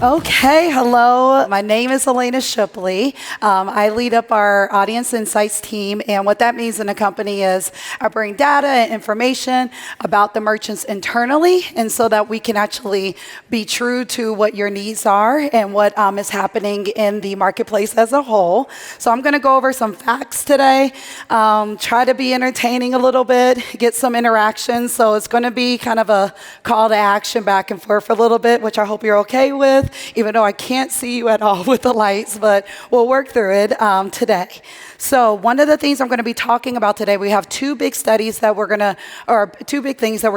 Okay, hello. My name is Elena Shipley. I lead up our audience insights team, and what that means in a company is I bring data and information about the merchants internally, and so that we can actually be true to what your needs are and what is happening in the marketplace as a whole. So I'm going to go over some facts today, try to be entertaining a little bit, get some interaction. So it's going to be kind of a call to action back and forth a little bit, which I hope you're okay with, even though I can't see you at all with the lights, but we'll work through it today. So one of the things I'm going to be talking about today, we have two big things that we're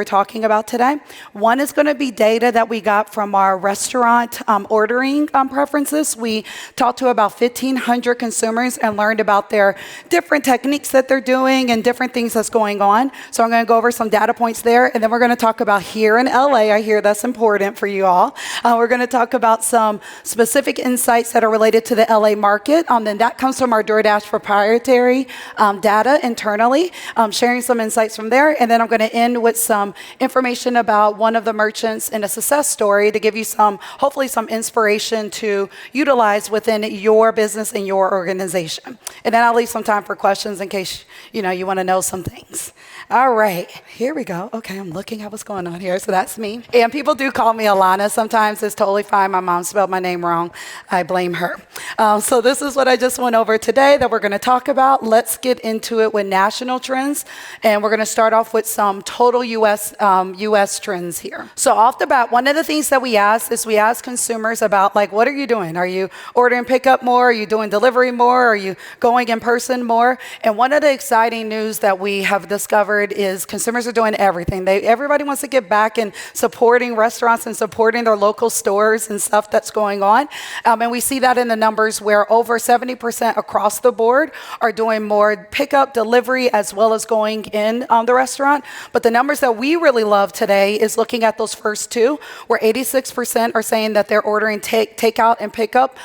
talking about today. One is going to be data that we got from our restaurant ordering preferences. We talked to about 1,500 consumers and learned about their different techniques that they're doing and different things that's going on. So I'm going to go over some data points there, and then we're going to talk about here in LA. I hear that's important for you all. We're going to talk about some specific insights that are related to the LA market. Then that comes from our DoorDash proprietary data internally, sharing some insights from there. And then I'm going to end with some information about one of the merchants in a success story to give you hopefully some inspiration to utilize within your business and your organization. And then I'll leave some time for questions in case you want to know some things. All right, here we go. Okay, I'm looking at what's going on here. So that's me. And people do call me Alana. Sometimes it's totally fine. My mom spelled my name wrong. I blame her. So this is what I just went over today that we're going to talk about. Let's get into it with national trends. And we're going to start off with some total U.S. trends here. So off the bat, one of the things that we ask is we ask consumers about, what are you doing? Are you ordering pickup more? Are you doing delivery more? Are you going in person more? And one of the exciting news that we have discovered is consumers are doing everything. Everybody wants to get back and supporting restaurants and supporting their local stores and stuff that's going on. And we see that in the numbers where over 70% across the board are doing more pickup, delivery, as well as going in the restaurant. But the numbers that we really love today is looking at those first two, where 86% are saying that they're ordering takeout and pickup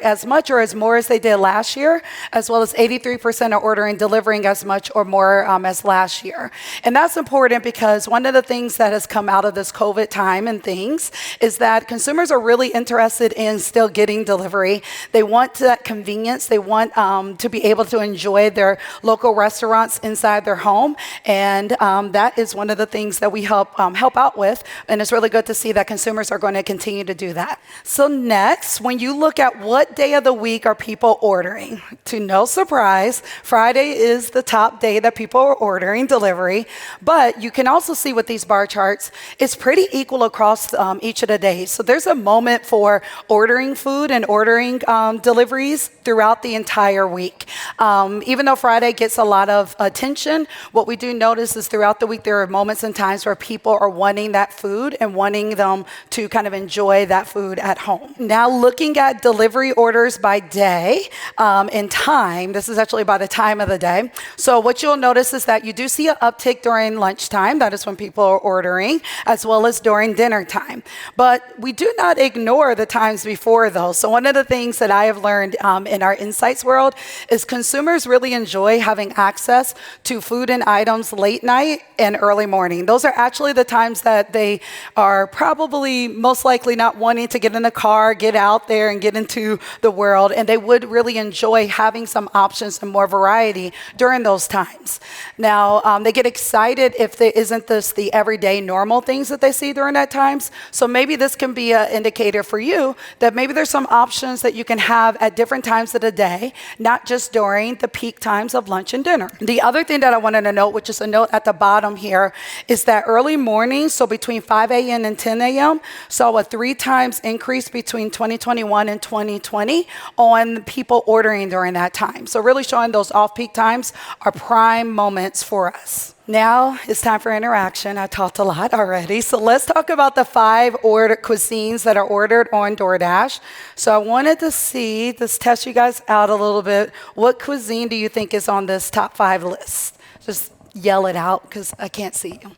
as much or as more as they did last year, as well as 83% are ordering delivering as much or more as last year. And that's important because one of the things that has come out of this COVID time and things is that consumers are really interested in still getting delivery. They want that convenience. They want to be able to enjoy their local restaurants inside their home. And that is one of the things that we help out with. And it's really good to see that consumers are going to continue to do that. So next, when you look at what day of the week are people ordering, to no surprise, Friday is the top day that people are ordering delivery. But you can also see with these bar charts, it's pretty equal across each of the days. So there's a moment for ordering food and ordering deliveries throughout the entire week. Even though Friday gets a lot of attention, what we do notice is throughout the week, there are moments and times where people are wanting that food and wanting them to kind of enjoy that food at home. Now, looking at delivery orders by day and time, this is actually by the time of the day. So what you'll notice is that you do see an uptick during lunchtime. That is when people are ordering, as well as during dinner time. But we do not ignore the times before those. So one of the things that I have learned in our insights world is consumers really enjoy having access to food and items late night and early morning. Those are actually the times that they are probably most likely not wanting to get in the car, get out there and get into the world. And they would really enjoy having some options and more variety during those times. Now, they get excited if there isn't the everyday normal things that they see during that times. So maybe this can be an indicator for you that maybe there's some options that you can have at different times of the day, not just during the peak times of lunch and dinner. The other thing that I wanted to note, which is a note at the bottom here, is that early morning, so between 5 a.m. and 10 a.m., saw a 3 times increase between 2021 and 2020 on people ordering during that time. So really showing those off-peak times are prime moments for us. Now it's time for interaction. I talked a lot already. So let's talk about the 5 cuisines that are ordered on DoorDash. So I wanted to test you guys out a little bit. What cuisine do you think is on this top 5 list? Just yell it out because I can't see you.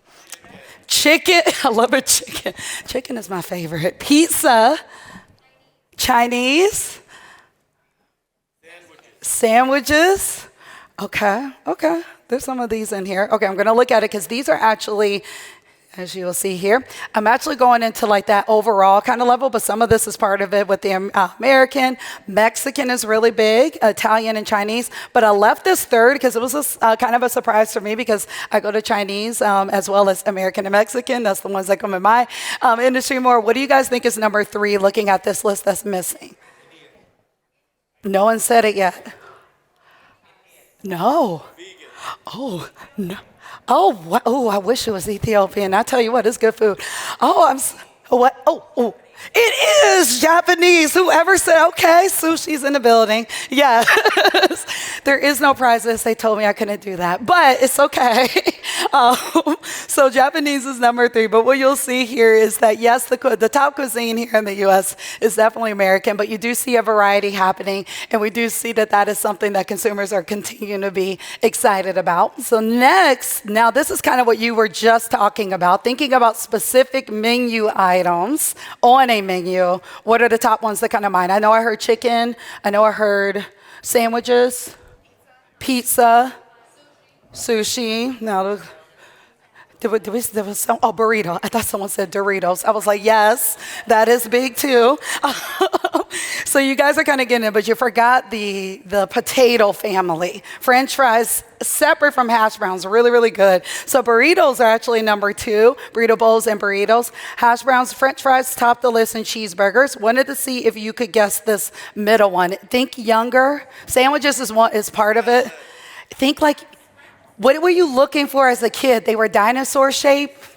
Chicken. I love a chicken. Chicken is my favorite. Pizza. Chinese. Sandwiches. Okay. There's some of these in here. Okay, I'm going to look at it because these are actually as you will see here. I'm actually going into like that overall kind of level, but some of this is part of it with the American. Mexican is really big, Italian and Chinese, but I left this third because it was kind of a surprise for me because I go to Chinese as well as American and Mexican. That's the ones that come in my industry more. What do you guys think is number 3 looking at this list that's missing? No one said it yet. No. Oh, no. Oh, I wish it was Ethiopian. I tell you what, it's good food. What? Oh. It is Japanese. Whoever said, okay, sushi's in the building. Yes. There is no prizes. They told me I couldn't do that, but it's okay. So Japanese is number 3, but what you'll see here is that, yes, the top cuisine here in the U.S. is definitely American, but you do see a variety happening, and we do see that that is something that consumers are continuing to be excited about. So next, now this is kind of what you were just talking about, thinking about specific menu items on a menu. What are the top ones that come to mind? I know I heard chicken. I know I heard sandwiches, pizza, sushi. No, there was some, burrito. I thought someone said Doritos. I was like, yes, that is big too. So you guys are kind of getting it, but you forgot the potato family. French fries, separate from hash browns, really, really good. So burritos are actually number 2, burrito bowls and burritos. Hash browns, French fries top the list, and cheeseburgers. Wanted to see if you could guess this middle one. Think younger. Sandwiches is part of it. Think like, what were you looking for as a kid? They were dinosaur shaped.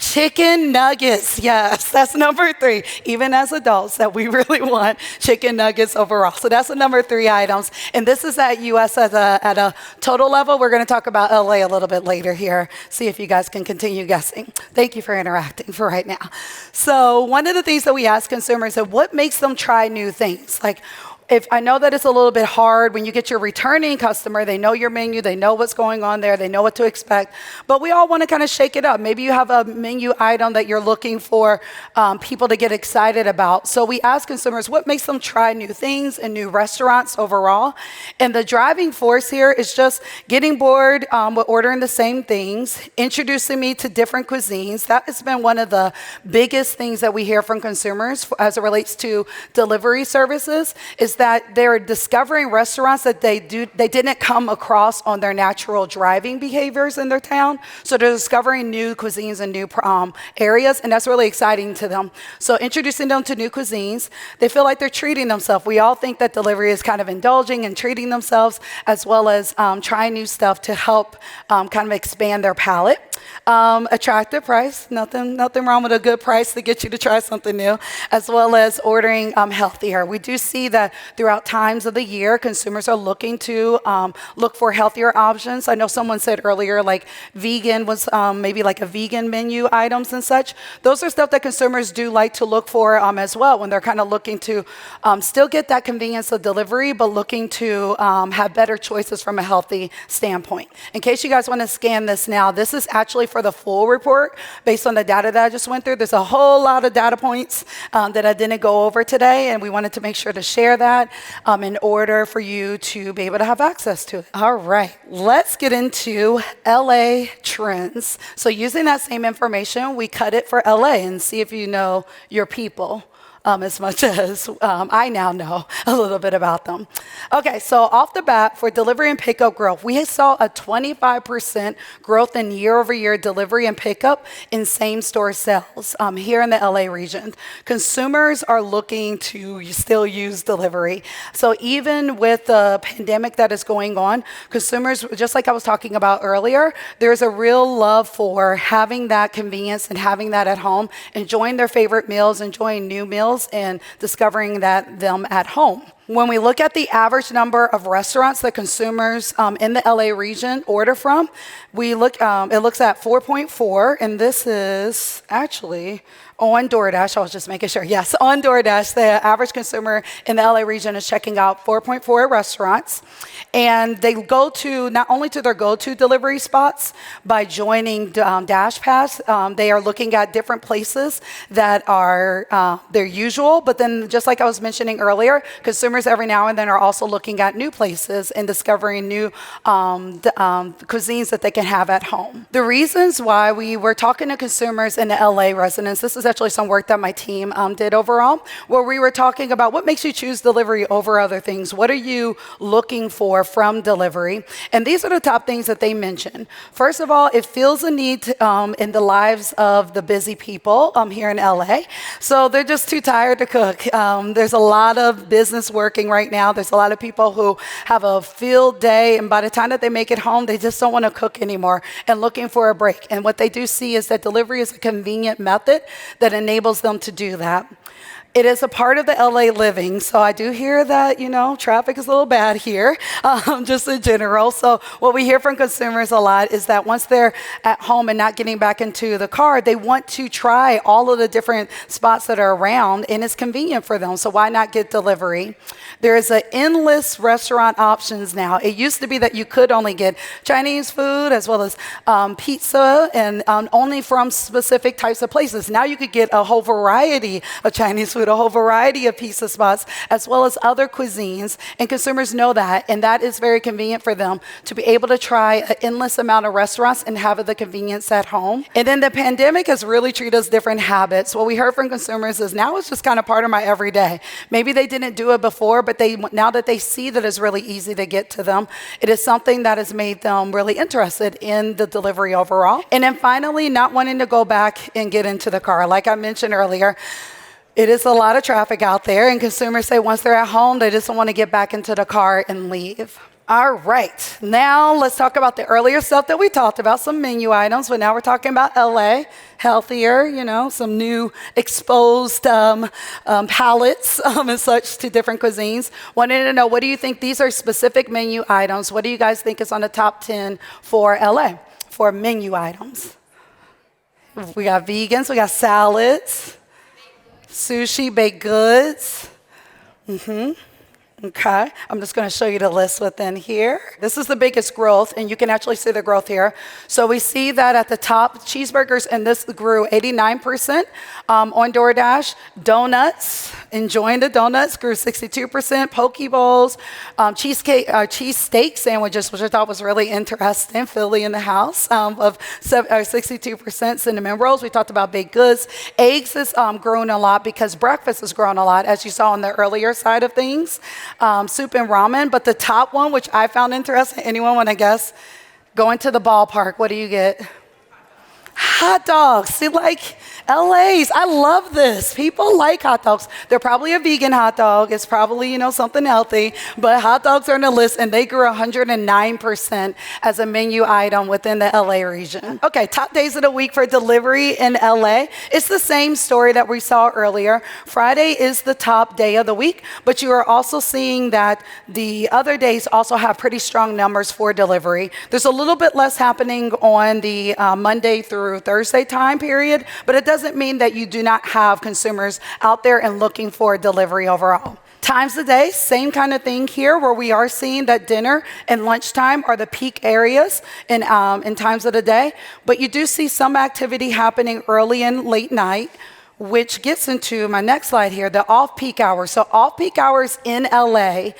Chicken nuggets, yes, that's number 3. Even as adults, that we really want chicken nuggets overall. So that's the number 3 items. And this is at U.S. at a total level. We're going to talk about LA a little bit later here. See if you guys can continue guessing. Thank you for interacting for right now. So one of the things that we ask consumers is what makes them try new things? Like, if I know that it's a little bit hard when you get your returning customer, they know your menu, they know what's going on there, they know what to expect, but we all want to kind of shake it up. Maybe you have a menu item that you're looking for people to get excited about. So we ask consumers what makes them try new things and new restaurants overall. And the driving force here is just getting bored with ordering the same things, introducing me to different cuisines. That has been one of the biggest things that we hear from consumers as it relates to delivery services, is that they're discovering restaurants that they didn't come across on their natural driving behaviors in their town. So they're discovering new cuisines and new areas, and that's really exciting to them. So introducing them to new cuisines, they feel like they're treating themselves. We all think that delivery is kind of indulging and treating themselves, as well as trying new stuff to help kind of expand their palate. Attractive price, nothing wrong with a good price to get you to try something new, as well as ordering healthier. We do see that throughout times of the year, consumers are looking to look for healthier options. I know someone said earlier, like vegan was maybe like a vegan menu items and such. Those are stuff that consumers do like to look for as well when they're kind of looking to still get that convenience of delivery, but looking to have better choices from a healthy standpoint. In case you guys want to scan this now, this is actually for the full report based on the data that I just went through. There's a whole lot of data points that I didn't go over today, and we wanted to make sure to share that in order for you to be able to have access to it. All right, let's get into LA trends. So using that same information, we cut it for LA and see if you know your people. As much as I now know a little bit about them. Okay, so off the bat, for delivery and pickup growth, we saw a 25% growth in year-over-year delivery and pickup in same-store sales here in the LA region. Consumers are looking to still use delivery. So even with the pandemic that is going on, consumers, just like I was talking about earlier, there's a real love for having that convenience and having that at home, enjoying their favorite meals, enjoying new meals, and discovering them at home. When we look at the average number of restaurants that consumers in the LA region order from, it looks at 4.4, and this is actually on DoorDash. I was just making sure. Yes, on DoorDash, the average consumer in the LA region is checking out 4.4 restaurants. And they go to not only to their go-to delivery spots by joining Dash Pass, they are looking at different places that are their usual. But then, just like I was mentioning earlier, consumers consumers every now and then are also looking at new places and discovering new cuisines that they can have at home. The reasons why we were talking to consumers in the LA residents, this is actually some work that my team did overall, where we were talking about what makes you choose delivery over other things. What are you looking for from delivery? And these are the top things that they mentioned. First of all, it feels a need in the lives of the busy people here in LA. So they're just too tired to cook. There's a lot of business working right now. There's a lot of people who have a field day, and by the time that they make it home, they just don't want to cook anymore and looking for a break. And what they do see is that delivery is a convenient method that enables them to do that. It is a part of the LA living, so I do hear that, traffic is a little bad here, just in general. So what we hear from consumers a lot is that once they're at home and not getting back into the car, they want to try all of the different spots that are around, and it's convenient for them, so why not get delivery? There is an endless restaurant options now. It used to be that you could only get Chinese food as well as pizza, and only from specific types of places. Now you could get a whole variety of Chinese food, a whole variety of pizza spots, as well as other cuisines, and consumers know that, and that is very convenient for them to be able to try an endless amount of restaurants and have the convenience at home. And then the pandemic has really treated us different habits. What we heard from consumers is now it's just kind of part of my everyday. Maybe they didn't do it before, but now that they see that it's really easy to get to them, it is something that has made them really interested in the delivery overall. And then finally, not wanting to go back and get into the car. Like I mentioned earlier, it is a lot of traffic out there, and consumers say once they're at home, they just don't want to get back into the car and leave. All right, now let's talk about the earlier stuff that we talked about, some menu items, but now we're talking about LA, healthier, some new exposed palettes and such to different cuisines. Wanted to know, what do you think these are specific menu items? What do you guys think is on the top 10 for LA for menu items? We got vegans, we got salads. Sushi, baked goods. Okay, I'm just going to show you the list within here. This is the biggest growth, and you can actually see the growth here. So we see that at the top, cheeseburgers, and this grew 89% on DoorDash. Donuts, enjoying the donuts, grew 62%. Poke bowls, cheese steak sandwiches, which I thought was really interesting. Philly in the house of 62%. Cinnamon rolls, we talked about baked goods. Eggs has grown a lot because breakfast has grown a lot, as you saw on the earlier side of things. Soup and ramen, but the top one, which I found interesting, anyone want to guess? Going to the ballpark, what do you get? Hot dogs. See, like LA's, I love this. People like hot dogs. They're probably a vegan hot dog. It's probably, something healthy, but hot dogs are on the list, and they grew 109% as a menu item within the LA region. Okay, top days of the week for delivery in LA. It's the same story that we saw earlier. Friday is the top day of the week, but you are also seeing that the other days also have pretty strong numbers for delivery. There's a little bit less happening on the Monday through Thursday time period, but it doesn't mean that you do not have consumers out there and looking for delivery overall. Times of day, same kind of thing here, where we are seeing that dinner and lunchtime are the peak areas in times of the day, but you do see some activity happening early and late night, which gets into my next slide here, the off-peak hours. So off-peak hours in LA,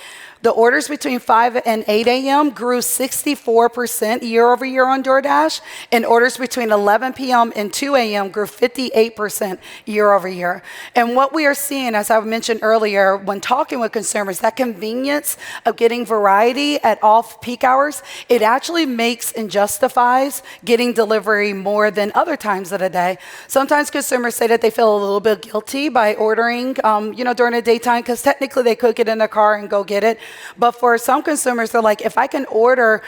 the orders between 5 and 8 a.m. grew 64% year over year on DoorDash, and orders between 11 p.m. and 2 a.m. grew 58% year over year. And what we are seeing, as I mentioned earlier, when talking with consumers, that convenience of getting variety at off-peak hours, it actually makes and justifies getting delivery more than other times of the day. Sometimes consumers say that they feel a little bit guilty by ordering, during the daytime, because technically they could get in their car and go get it. But for some consumers, they're like, if I can order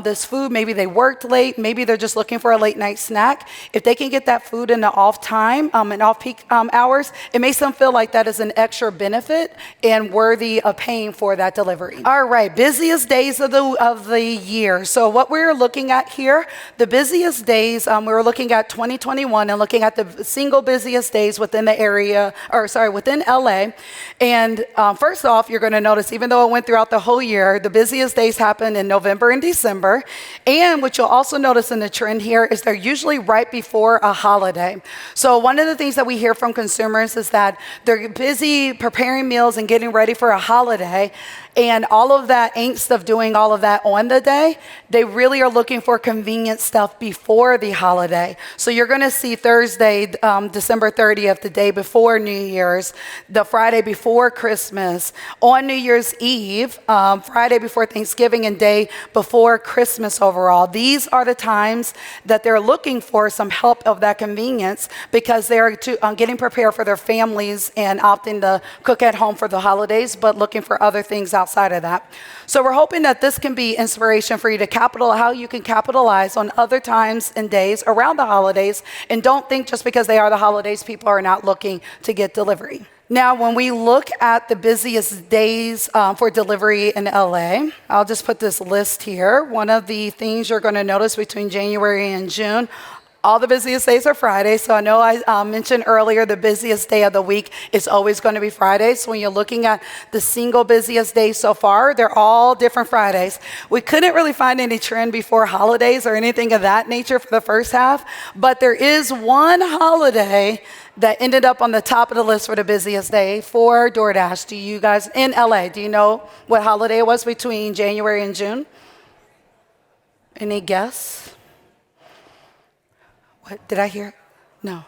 this food, maybe they worked late, maybe they're just looking for a late night snack. If they can get that food in the off time and off peak hours, it makes them feel like that is an extra benefit and worthy of paying for that delivery. All right, busiest days of the year. So what we're looking at here, the busiest days, we were looking at 2021 and looking at the single busiest days within the area, within LA. And first off, you're going to notice, even though it went throughout the whole year. The busiest days happen in November and December. And what you'll also notice in the trend here is they're usually right before a holiday. So one of the things that we hear from consumers is that they're busy preparing meals and getting ready for a holiday. And all of that angst of doing all of that on the day, they really are looking for convenient stuff before the holiday. So you're going to see Thursday, December 30th, the day before New Year's, the Friday before Christmas, on New Year's Eve, Friday before Thanksgiving, and day before Christmas overall. These are the times that they're looking for some help of that convenience because they're getting prepared for their families and opting to cook at home for the holidays, but looking for other things outside of that. So we're hoping that this can be inspiration for you to how you can capitalize on other times and days around the holidays, and don't think just because they are the holidays, people are not looking to get delivery. Now, when we look at the busiest days for delivery in LA, I'll just put this list here. One of the things you're going to notice between January and June, all the busiest days are Fridays. So I know I mentioned earlier the busiest day of the week is always going to be Friday. So when you're looking at the single busiest days so far, they're all different Fridays. We couldn't really find any trend before holidays or anything of that nature for the first half. But there is one holiday that ended up on the top of the list for the busiest day for DoorDash. Do you guys in LA, do you know what holiday it was between January and June? Any guess? What did I hear? No.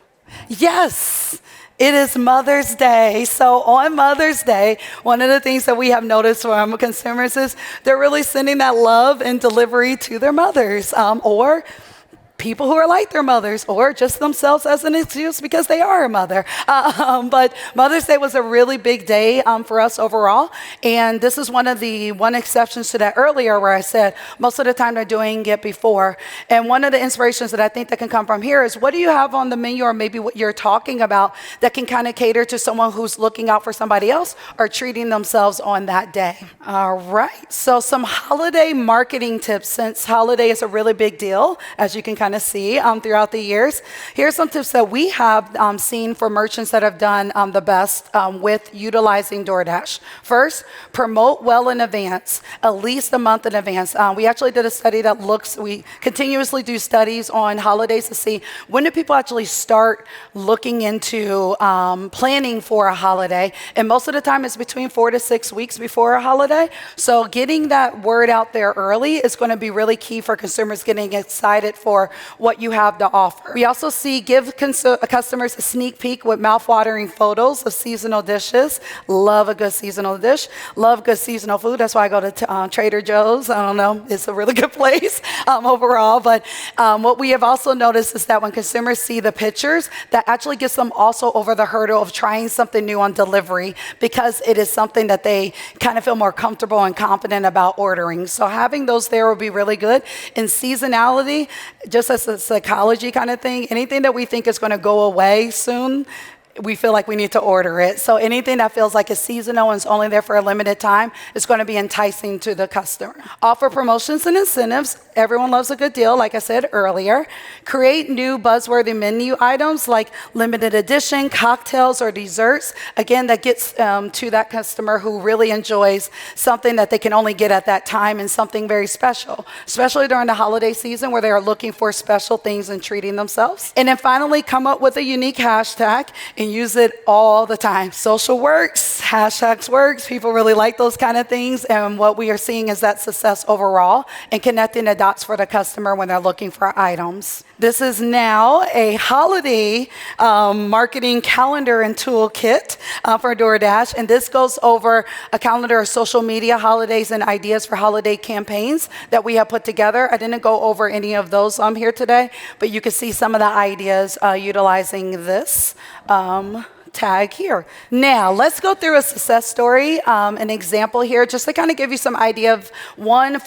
Yes, it is Mother's Day. So on Mother's Day, one of the things that we have noticed from consumers is they're really sending that love and delivery to their mothers, or people who are like their mothers, or just themselves as an excuse because they are a mother. But Mother's Day was a really big day for us overall. And this is one of the exceptions to that earlier where I said most of the time they're doing it before. And one of the inspirations that I think that can come from here is what do you have on the menu, or maybe what you're talking about that can kind of cater to someone who's looking out for somebody else or treating themselves on that day. All right. So some holiday marketing tips, since holiday is a really big deal, as you can kind of see throughout the years. Here's some tips that we have seen for merchants that have done the best with utilizing DoorDash. First, promote well in advance, at least a month in advance. We actually did a study that we continuously do studies on holidays to see when do people actually start looking into planning for a holiday. And most of the time it's between 4 to 6 weeks before a holiday. So getting that word out there early is going to be really key for consumers getting excited for what you have to offer. We also give customers a sneak peek with mouth-watering photos of seasonal dishes. Love a good seasonal dish. Love good seasonal food. That's why I go to Trader Joe's. I don't know. It's a really good place overall. But what we have also noticed is that when consumers see the pictures, that actually gets them also over the hurdle of trying something new on delivery because it is something that they kind of feel more comfortable and confident about ordering. So having those there will be really good. In seasonality, just as a psychology kind of thing, anything that we think is going to go away soon, we feel like we need to order it. So anything that feels like it's seasonal and is only there for a limited time is going to be enticing to the customer. Offer promotions and incentives. Everyone loves a good deal, like I said earlier. Create new buzzworthy menu items like limited edition, cocktails, or desserts. Again, that gets to that customer who really enjoys something that they can only get at that time and something very special, especially during the holiday season where they are looking for special things and treating themselves. And then finally, come up with a unique hashtag and use it all the time. Social works, hashtags works. People really like those kind of things. And what we are seeing is that success overall and connecting the dots for the customer when they're looking for items. This is now a holiday marketing calendar and toolkit for DoorDash. And this goes over a calendar of social media holidays and ideas for holiday campaigns that we have put together. I didn't go over any of those here today, but you can see some of the ideas utilizing this tag here. Now, let's go through a success story, an example here, just to kind of give you some idea of one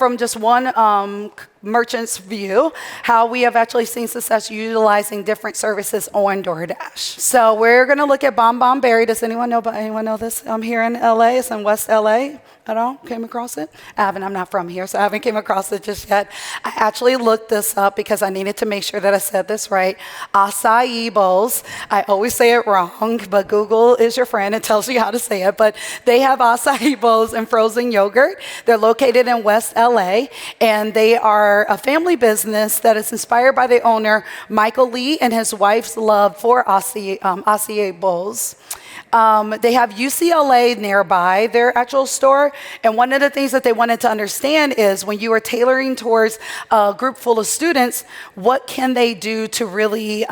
merchants view how we have actually seen success utilizing different services on DoorDash. So we're going to look at Bonbon Berry. Does anyone know this? I'm here in LA. It's in West LA. At all? Came across it? I haven't. I'm not from here, so I haven't came across it just yet. I actually looked this up because I needed to make sure that I said this right. Acai bowls. I always say it wrong, but Google is your friend. It tells you how to say it. But they have acai bowls and frozen yogurt. They're located in West LA, and they are a family business that is inspired by the owner, Michael Lee, and his wife's love for acai bowls. They have UCLA nearby their actual store. And one of the things that they wanted to understand is when you are tailoring towards a group full of students, what can they do to really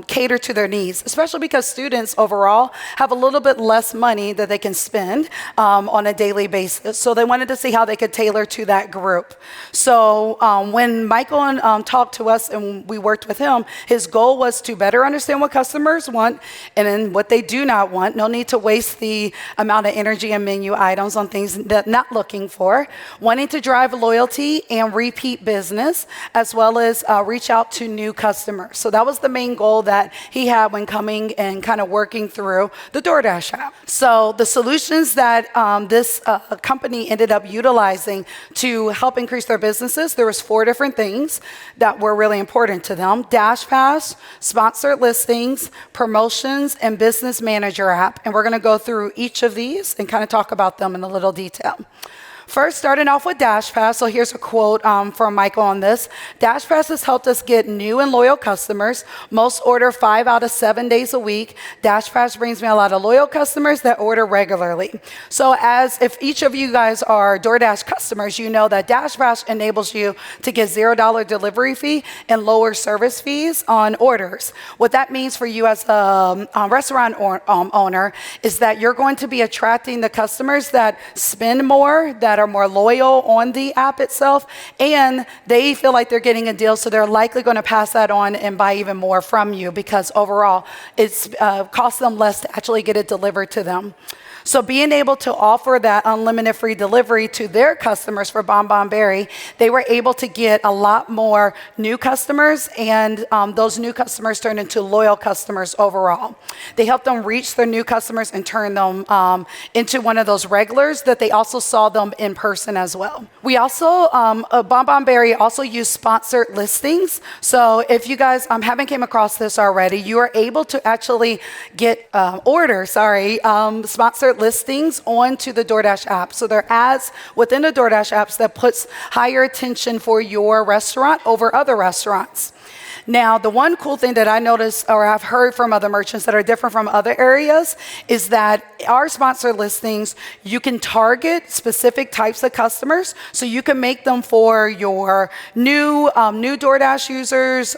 cater to their needs, especially because students overall have a little bit less money that they can spend on a daily basis. So they wanted to see how they could tailor to that group. So when Michael talked to us and we worked with him, his goal was to better understand what customers want and then what they do not want. No need to waste the amount of energy and menu items on things that not looking for, wanting to drive loyalty and repeat business, as well as reach out to new customers. So that was the main goal that he had when coming and kind of working through the DoorDash app. So the solutions that this company ended up utilizing to help increase their businesses, there was 4 different things that were really important to them: Dash Pass, sponsored listings, promotions, and business manager app. And we're going to go through each of these and kind of talk about them in a little detail. First, starting off with Dash Pass. So here's a quote from Michael on this. Dash Pass has helped us get new and loyal customers. Most order 5 out of 7 days a week. Dash Pass brings me a lot of loyal customers that order regularly. So as if each of you guys are DoorDash customers, you know that Dash Pass enables you to get $0 delivery fee and lower service fees on orders. What that means for you as a restaurant owner is that you're going to be attracting the customers that spend more, that are more loyal on the app itself, and they feel like they're getting a deal, so they're likely going to pass that on and buy even more from you because overall it's costs them less to actually get it delivered to them. So being able to offer that unlimited free delivery to their customers for Bonbon Berry, they were able to get a lot more new customers, and those new customers turned into loyal customers overall. They helped them reach their new customers and turn them into one of those regulars that they also saw them in person as well. We also, Bonbon Berry also used sponsored listings. So if you guys haven't came across this already, you are able to actually get sponsored listings onto the DoorDash app. So there are ads within the DoorDash apps that puts higher attention for your restaurant over other restaurants. Now, the one cool thing that I noticed or I've heard from other merchants that are different from other areas is that our sponsored listings, you can target specific types of customers. So you can make them for your new DoorDash users,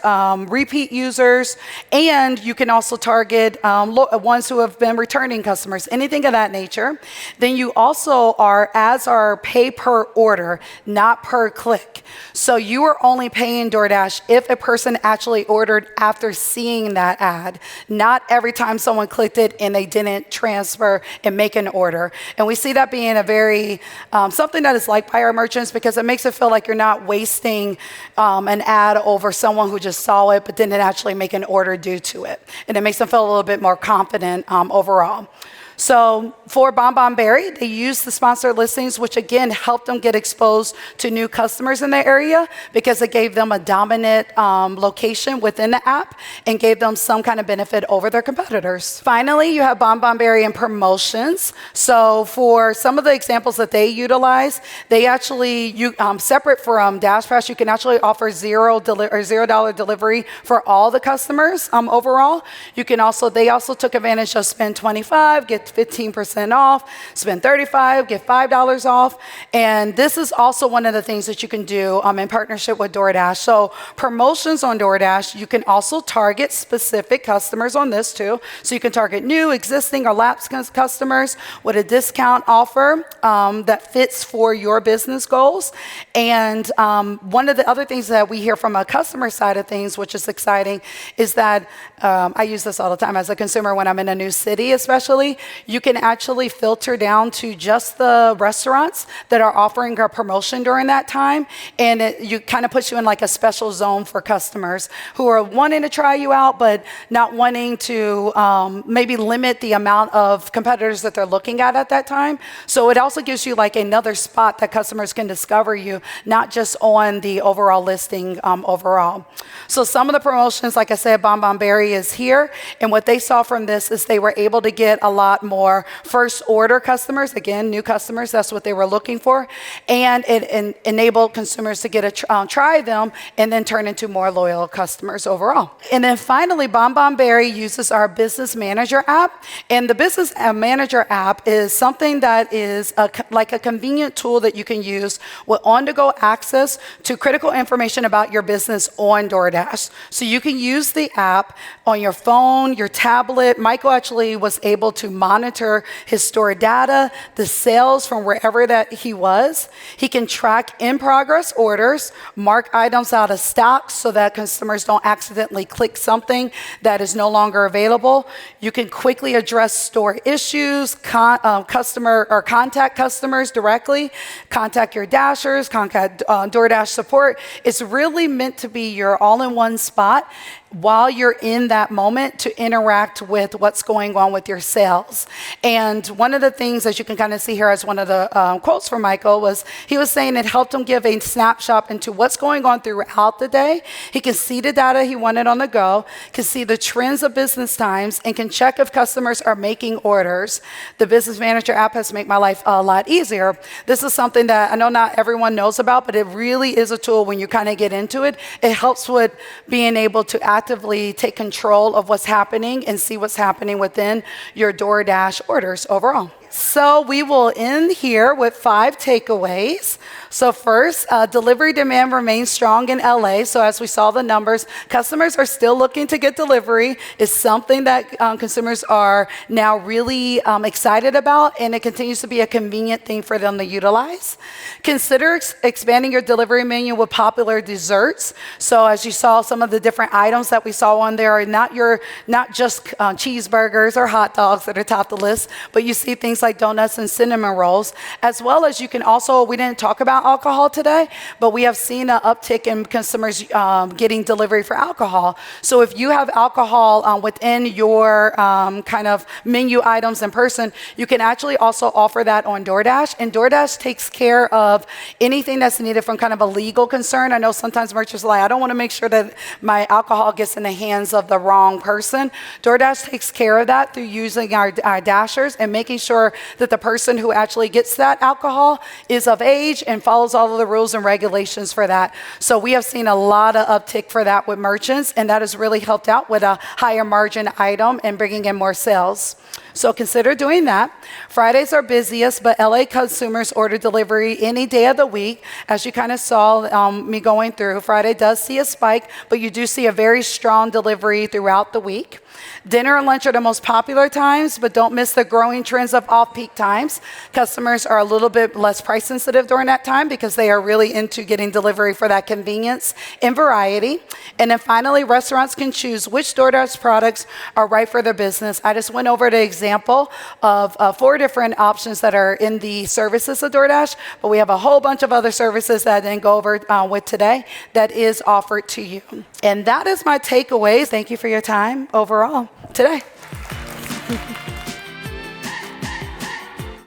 repeat users, and you can also target ones who have been returning customers, anything of that nature. Then you also ads are pay per order, not per click. So you are only paying DoorDash if a person actually ordered after seeing that ad, not every time someone clicked it and they didn't transfer and make an order. And we see that being a very, something that is liked by our merchants because it makes it feel like you're not wasting an ad over someone who just saw it but didn't actually make an order due to it. And it makes them feel a little bit more confident overall. So for Bonbon Berry, they used the sponsored listings, which again helped them get exposed to new customers in their area because it gave them a dominant location within the app and gave them some kind of benefit over their competitors. Finally, you have Bonbon Berry and promotions. So for some of the examples that they utilize, they actually, separate from Dash Pass, you can actually offer $0 delivery for all the customers overall. They also took advantage of spend 25, get 15% off, spend 35, get $5 off. And this is also one of the things that you can do in partnership with DoorDash. So promotions on DoorDash, you can also target specific customers on this too. So you can target new, existing, or lapsed customers with a discount offer that fits for your business goals. And one of the other things that we hear from a customer side of things, which is exciting, is that I use this all the time as a consumer when I'm in a new city especially. you can actually filter down to just the restaurants that are offering a promotion during that time. And you kind of puts you in like a special zone for customers who are wanting to try you out, but not wanting to maybe limit the amount of competitors that they're looking at that time. So it also gives you like another spot that customers can discover you, not just on the overall listing overall. So some of the promotions, like I said, Bonbon Berry is here. And what they saw from this is they were able to get a lot more first order customers, again, new customers, that's what they were looking for. And it enabled consumers to get a try them and then turn into more loyal customers overall. And then finally, Bonbon Berry uses our Business Manager app. And the Business Manager app is something that is like a convenient tool that you can use with on-the-go access to critical information about your business on DoorDash. So you can use the app on your phone, your tablet. Michael actually was able to monitor his store data, the sales from wherever that he was. He can track in-progress orders, mark items out of stock so that customers don't accidentally click something that is no longer available. You can quickly address store issues, customer or contact customers directly, contact your Dashers, contact DoorDash support. It's really meant to be your all-in-one spot while you're in that moment to interact with what's going on with your sales. And one of the things, as you can kind of see here as one of the quotes from Michael, was he was saying it helped him give a snapshot into what's going on throughout the day. He can see the data he wanted on the go, can see the trends of business times, and can check if customers are making orders. The Business Manager app has made my life a lot easier. This is something that I know not everyone knows about, but it really is a tool when you kind of get into it. It helps with being able to actively take control of what's happening and see what's happening within your DoorDash orders overall. So we will end here with 5 takeaways. So first, delivery demand remains strong in LA. So as we saw the numbers, customers are still looking to get delivery. It's something that consumers are now really excited about, and it continues to be a convenient thing for them to utilize. Consider expanding your delivery menu with popular desserts. So as you saw, some of the different items that we saw on there are not just cheeseburgers or hot dogs that are top the list, but you see things like donuts and cinnamon rolls, as well as you can also, we didn't talk about alcohol today, but we have seen an uptick in consumers getting delivery for alcohol. So if you have alcohol within your kind of menu items in person, you can actually also offer that on DoorDash. And DoorDash takes care of anything that's needed from kind of a legal concern. I know sometimes merchants are like, I don't want to make sure that my alcohol gets in the hands of the wrong person. DoorDash takes care of that through using our Dashers and making sure that the person who actually gets that alcohol is of age and follows all of the rules and regulations for that. So we have seen a lot of uptick for that with merchants, and that has really helped out with a higher margin item and bringing in more sales. So consider doing that. Fridays are busiest, but LA consumers order delivery any day of the week. As you kind of saw me going through, Friday does see a spike, but you do see a very strong delivery throughout the week. Dinner and lunch are the most popular times, but don't miss the growing trends of off-peak times. Customers are a little bit less price sensitive during that time because they are really into getting delivery for that convenience and variety. And then finally, restaurants can choose which DoorDash products are right for their business. I just went over the example of 4 different options that are in the services of DoorDash, but we have a whole bunch of other services that I didn't go over with today that is offered to you. And that is my takeaways. Thank you for your time overall today.